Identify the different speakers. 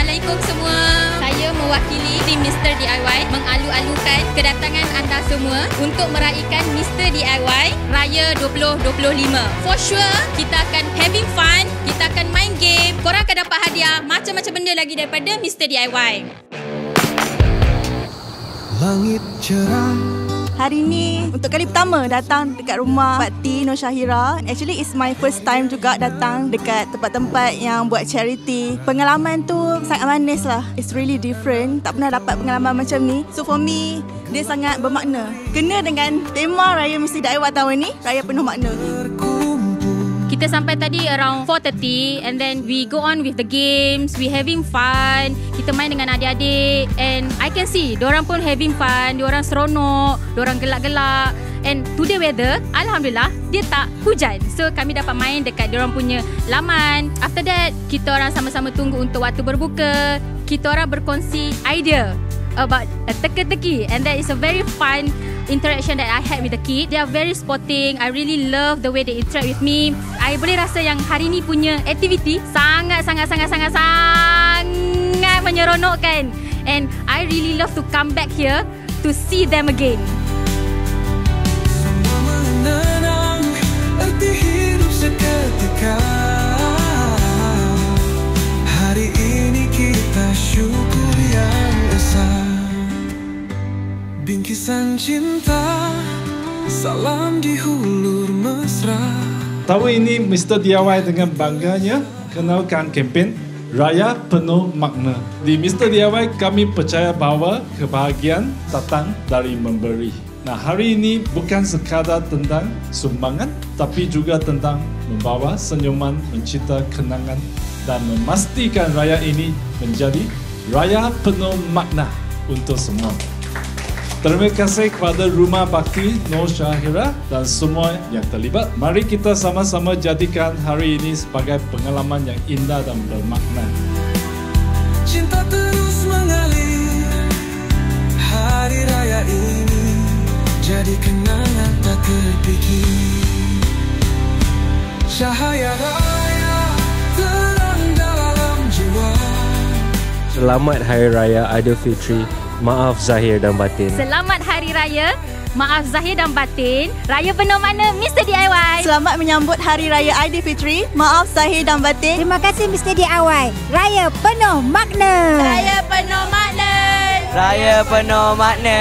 Speaker 1: Assalamualaikum semua. Saya mewakili tim Mr. DIY mengalu-alukan kedatangan anda semua untuk meraihkan Mr. DIY Raya 2025. For sure, kita akan having fun, kita akan main game, korang akan dapat hadiah macam-macam benda lagi daripada Mr. DIY.
Speaker 2: Langit cerah.
Speaker 3: Hari ni untuk kali pertama datang dekat rumah Pak T Nur Syahira. Actually it's my first time juga datang dekat tempat-tempat yang buat charity. Pengalaman tu sangat manis lah. It's really different. Tak pernah dapat pengalaman macam ni. So for me, dia sangat bermakna. Kena dengan tema Raya Mr. DIY tahun ni, Raya penuh makna.
Speaker 1: Kita sampai tadi around 4:30 and then we go on with the games, we having fun. Kita main dengan adik-adik and I can see diorang pun having fun, diorang seronok, diorang gelak-gelak. And today weather, alhamdulillah, dia tak hujan. So kami dapat main dekat diorang punya laman. After that, kita orang sama-sama tunggu untuk waktu berbuka. Kita orang berkongsi idea about teka-teki and that is a very fun interaction that I had with the kid. They are very sporting. I really love the way they interact with me. I boleh rasa yang hari ni punya aktiviti sangat menyeronokkan. And I really love to come back here to see them again.
Speaker 2: Semua menenang, arti hidup seketika. Hari ini kita syukur yang esa. Bingkisan cinta, salam di hulur mesra.
Speaker 4: Tahun ini Mr. DIY dengan bangganya kenalkan kempen Raya Penuh Makna. Di Mr. DIY kami percaya bahawa kebahagiaan datang dari memberi. Nah, hari ini bukan sekadar tentang sumbangan tapi juga tentang membawa senyuman, mencipta kenangan dan memastikan raya ini menjadi Raya Penuh Makna untuk semua. Terima kasih kepada Rumah Bakti Nur Syahira dan semua yang terlibat. Mari kita sama-sama jadikan hari ini sebagai pengalaman yang indah dan bermakna.
Speaker 2: Cinta terus mengalir, hari raya ini jadi kenangan tak terpikir. Cahaya raya terang dalam jiwa.
Speaker 5: Selamat Hari Raya Aidilfitri. Maaf Zahir dan batin.
Speaker 1: Selamat Hari Raya. Maaf Zahir dan batin. Raya penuh makna Mr. DIY.
Speaker 3: Selamat menyambut Hari Raya Aidilfitri. Maaf Zahir dan batin.
Speaker 6: Terima kasih Mr. DIY. Raya penuh makna.
Speaker 1: Raya penuh makna.
Speaker 7: Raya penuh makna.